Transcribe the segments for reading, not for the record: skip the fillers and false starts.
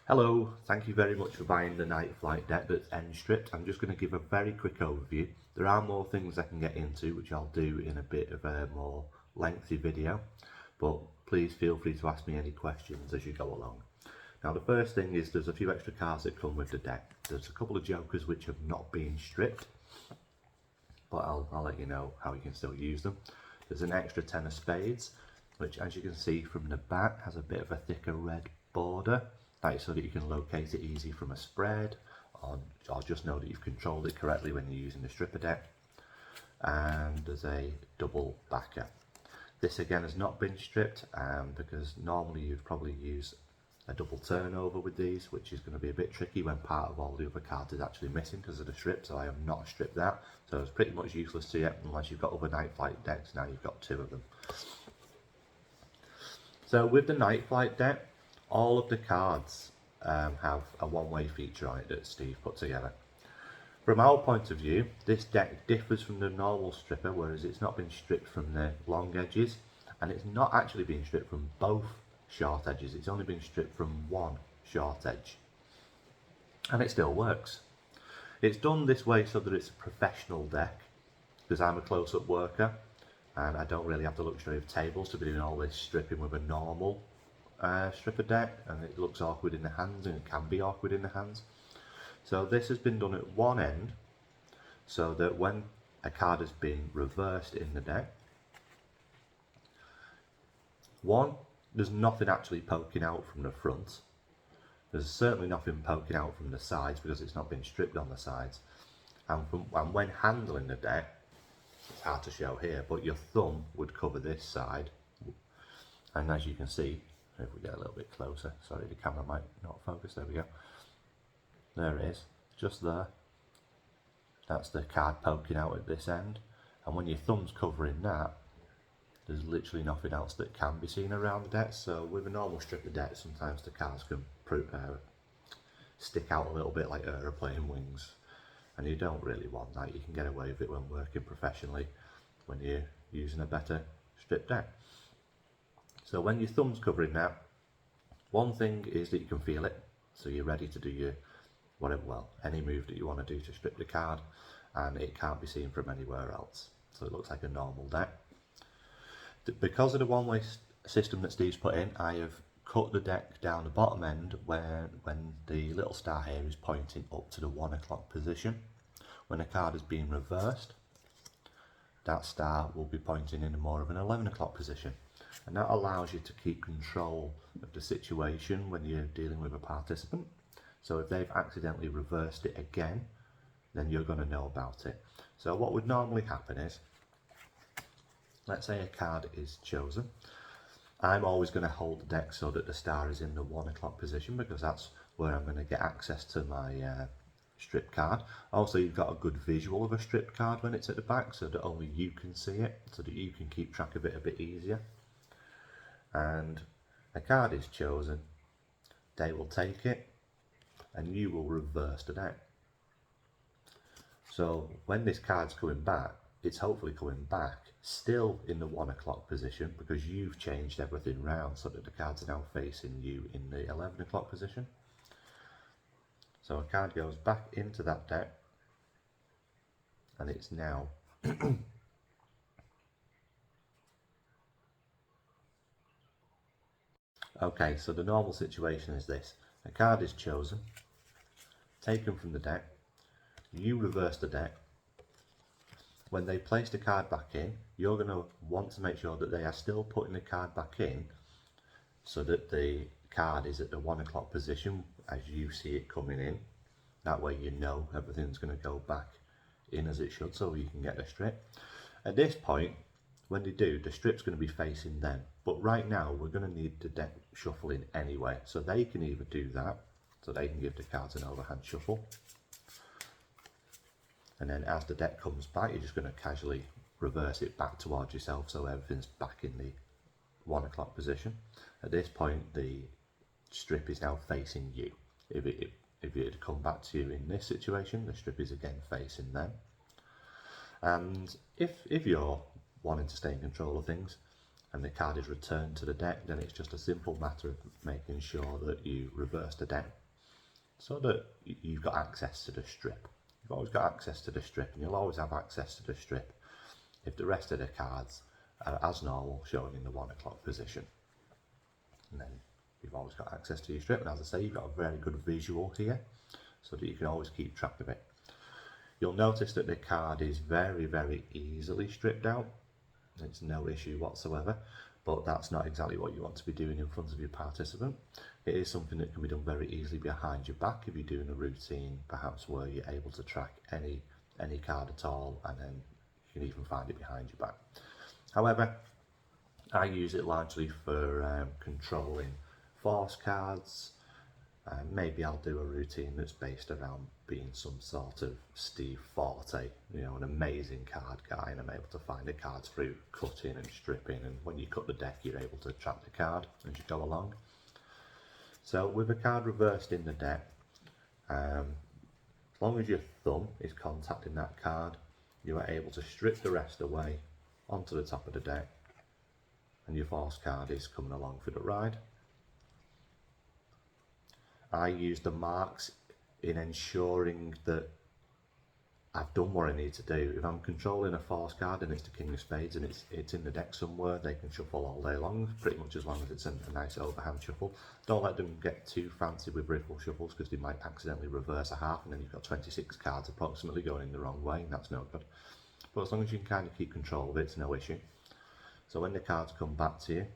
Hello, thank you very much for buying the Night Flight deck that's end stripped. I'm just going to give a very quick overview. There are more things I can get into, which I'll do in a bit of a more lengthy video, but please feel free to ask me any questions as you go along. Now the first thing is there's a few extra cards that come with the deck. There's a couple of jokers which have not been stripped, but I'll let you know how you can still use them. There's an extra 10 of spades, which as you can see from the back has a bit of a thicker red border. That is so that you can locate it easy from a spread, or just know that you've controlled it correctly when you're using the stripper deck. And there's a double backer. This again has not been stripped because normally you'd probably use a double turnover with these, which is going to be a bit tricky when part of all the other cards is actually missing because of the strip, so I have not stripped that. So it's pretty much useless to you unless you've got other Night Flight decks. Now you've got two of them. So with the Night Flight deck, all of the cards have a one-way feature on it that Steve put together. From our point of view, this deck differs from the normal stripper, whereas it's not been stripped from the long edges, and it's not actually been stripped from both short edges. It's only been stripped from one short edge, and it still works. It's done this way so that it's a professional deck, because I'm a close-up worker, and I don't really have the luxury of tables to be doing all this stripping with a normal stripper deck, and it looks awkward in the hands, and it can be awkward in the hands. So this has been done at one end so that when a card has been reversed in the deck, there's nothing actually poking out from the front. There's certainly nothing poking out from the sides because it's not been stripped on the sides. And when handling the deck, it's hard to show here, but your thumb would cover this side, and as you can see, if we get a little bit closer, sorry the camera might not focus, there we go, there it is, just there, that's the card poking out at this end, and when your thumb's covering that, there's literally nothing else that can be seen around the deck. So with a normal stripper deck, sometimes the cards can stick out a little bit like aeroplane wings, and you don't really want that. You can get away with it when working professionally when you're using a better strip deck. So when your thumb's covering that, one thing is that you can feel it, so you're ready to do your any move that you want to do to strip the card, and it can't be seen from anywhere else. So it looks like a normal deck. Because of the one-way system that Steve's put in, I have cut the deck down the bottom end when the little star here is pointing up to the 1 o'clock position. When a card is being reversed, that star will be pointing in more of an 11 o'clock position. And that allows you to keep control of the situation when you're dealing with a participant. So if they've accidentally reversed it again, then you're going to know about it. So what would normally happen is, let's say a card is chosen. I'm always going to hold the deck so that the star is in the 1 o'clock position, because that's where I'm going to get access to my strip card. Also, you've got a good visual of a strip card when it's at the back, so that only you can see it, so that you can keep track of it a bit easier. And a card is chosen, they will take it, and you will reverse the deck. So when this card's coming back, it's hopefully coming back still in the 1 o'clock position, because you've changed everything round so that the cards are now facing you in the 11 o'clock position. So a card goes back into that deck, and it's now okay, so the normal situation is this. A card is chosen, taken from the deck, you reverse the deck. When they place the card back in, you're going to want to make sure that they are still putting the card back in so that the card is at the 1 o'clock position as you see it coming in. That way you know everything's going to go back in as it should, so you can get a strip. At this point, when they do, the strip's going to be facing them. But right now, we're going to need the deck shuffling anyway. So they can either do that, so they can give the cards an overhand shuffle. And then as the deck comes back, you're just going to casually reverse it back towards yourself, so everything's back in the 1 o'clock position. At this point, the strip is now facing you. If it had come back to you in this situation, the strip is again facing them. And if you're wanting to stay in control of things, and the card is returned to the deck, then it's just a simple matter of making sure that you reverse the deck so that you've got access to the strip. You've always got access to the strip, and you'll always have access to the strip if the rest of the cards are as normal, showing in the 1 o'clock position. And then you've always got access to your strip, and as I say, you've got a very good visual here so that you can always keep track of it. You'll notice that the card is very, very easily stripped out. It's no issue whatsoever, but that's not exactly what you want to be doing in front of your participant. It is something that can be done very easily behind your back if you're doing a routine, perhaps where you're able to track any card at all, and then you can even find it behind your back. However, I use it largely for controlling force cards. Maybe I'll do a routine that's based around being some sort of Steve Forte, you know, an amazing card guy, and I'm able to find the cards through cutting and stripping, and when you cut the deck you're able to track the card as you go along. So with a card reversed in the deck, as long as your thumb is contacting that card, you are able to strip the rest away onto the top of the deck, and your force card is coming along for the ride. I use the marks in ensuring that I've done what I need to do. If I'm controlling a force card and it's the King of Spades and it's in the deck somewhere, they can shuffle all day long, pretty much as long as it's a nice overhand shuffle. Don't let them get too fancy with riffle shuffles, because they might accidentally reverse a half and then you've got 26 cards approximately going in the wrong way, and that's no good. But as long as you can kind of keep control of it, it's no issue. So when the cards come back to you,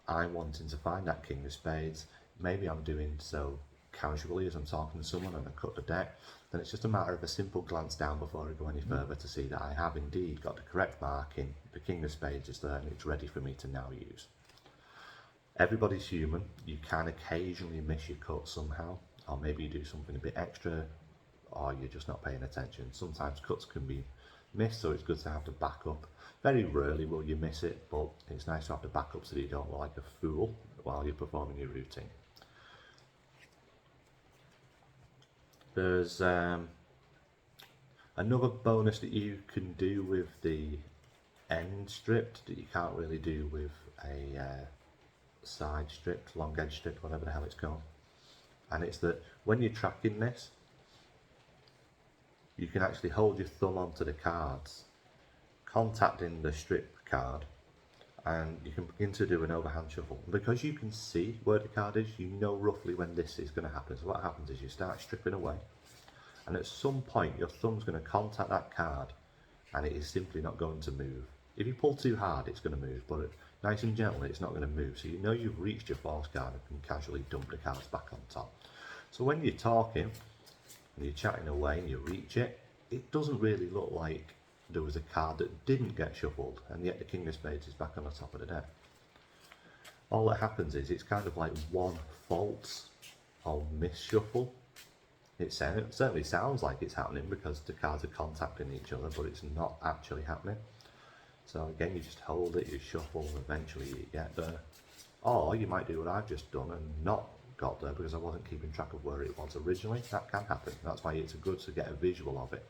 I'm wanting to find that King of Spades. Maybe I'm doing so casually as I'm talking to someone and I cut the deck, then it's just a matter of a simple glance down before I go any further to see that I have indeed got the correct marking, the King of Spades is there, and it's ready for me to now use. Everybody's human. You can occasionally miss your cut somehow, or maybe you do something a bit extra, or you're just not paying attention. Sometimes cuts can be missed, so it's good to have the backup. Very rarely will you miss it, but it's nice to have the backup so that you don't look like a fool while you're performing your routine. There's another bonus that you can do with the end stripped that you can't really do with a side stripped, long edge stripped, whatever the hell it's called. And it's that when you're tracking this, you can actually hold your thumb onto the cards, contacting the strip card, and you can begin to do an overhand shuffle. And because you can see where the card is, you know roughly when this is going to happen. So what happens is you start stripping away, and at some point your thumb's going to contact that card, and it is simply not going to move. If you pull too hard, it's going to move, but nice and gently, it's not going to move. So you know you've reached your force card and can casually dump the cards back on top. So when you're talking and you're chatting away and you reach it, it doesn't really look like there was a card that didn't get shuffled, and yet the King of Spades is back on the top of the deck. All that happens is it's kind of like one false or miss shuffle. It certainly sounds like it's happening because the cards are contacting each other, but it's not actually happening. So again, you just hold it, you shuffle, and eventually you get there. Or you might do what I've just done and not got there because I wasn't keeping track of where it was originally. That can happen. That's why it's good to get a visual of it.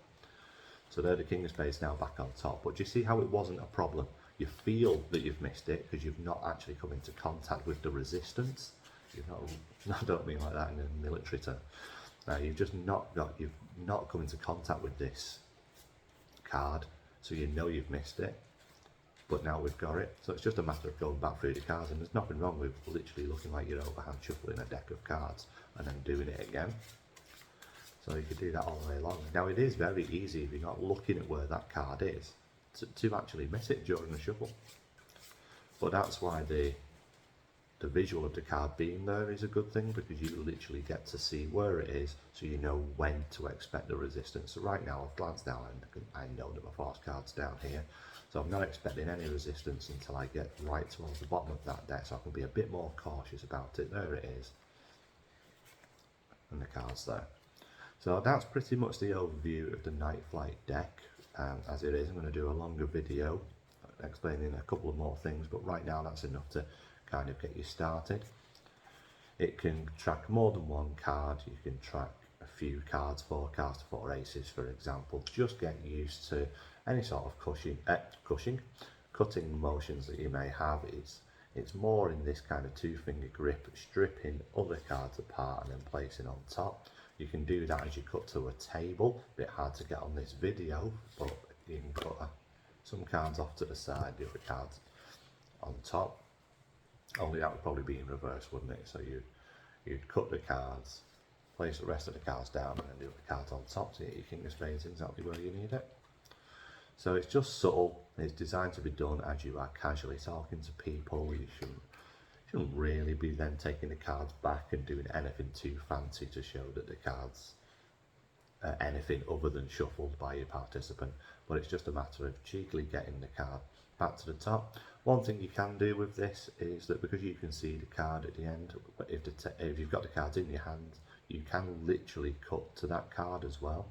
So there, the King of Spades now back on top. But do you see how it wasn't a problem? You feel that you've missed it because you've not actually come into contact with the resistance. You've not, I don't mean like that in a military term. No, you've not come into contact with this card, so you know you've missed it. But now we've got it, so it's just a matter of going back through the cards, and there's nothing wrong with literally looking like you're overhand shuffling a deck of cards and then doing it again. So you could do that all the way along. Now it is very easy if you're not looking at where that card is to actually miss it during the shuffle. But that's why the visual of the card being there is a good thing, because you literally get to see where it is, so you know when to expect the resistance. So right now I've glanced down and I know that my force card's down here, so I'm not expecting any resistance until I get right towards the bottom of that deck, so I can be a bit more cautious about it. There it is, and the card's there. So that's pretty much the overview of the Night Flight deck. As it is, I'm going to do a longer video explaining a couple of more things, but right now that's enough to kind of get you started. It can track more than one card. You can track a few cards, 4 cards to 4 aces, for example. Just get used to any sort of cutting motions that you may have, it's more in this kind of two-finger grip, stripping other cards apart and then placing on top. You can do that as you cut to a table. A bit hard to get on this video, but you can cut some cards off to the side, the other cards on top. Only that would probably be in reverse, wouldn't it? So you'd cut the cards, place the rest of the cards down, and then the other cards on top to get your king of spades exactly where you need it. So it's just subtle. It's designed to be done as you are casually talking to people. You shouldn't really be then taking the cards back and doing anything too fancy to show that the cards are anything other than shuffled by your participant. But it's just a matter of cheekily getting the card back to the top. One thing you can do with this is that because you can see the card at the end, if you've got the cards in your hand, you can literally cut to that card as well,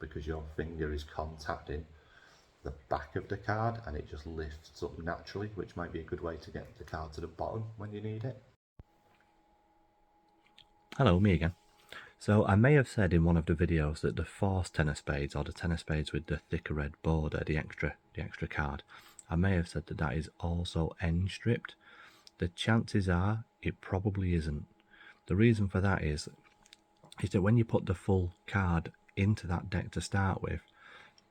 because your finger is contacting the back of the card and it just lifts up naturally, which might be a good way to get the card to the bottom when you need it. Hello, me again. So I may have said in one of the videos that the force ten of spades, or the ten of spades with the thicker red border, the extra card, I may have said that that is also end stripped. The chances are it probably isn't. The reason for that is that when you put the full card into that deck to start with,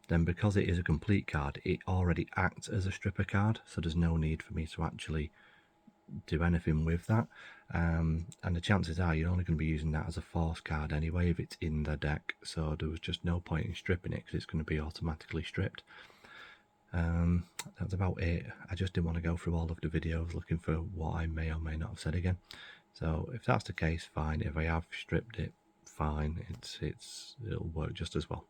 then because it is a complete card, it already acts as a stripper card, so there's no need for me to actually do anything with that. And the chances are you're only going to be using that as a force card anyway if it's in the deck, so there was just no point in stripping it because it's going to be automatically stripped. That's about it. I just didn't want to go through all of the videos looking for what I may or may not have said again. So if that's the case, fine. If I have stripped it, fine. It'll work just as well.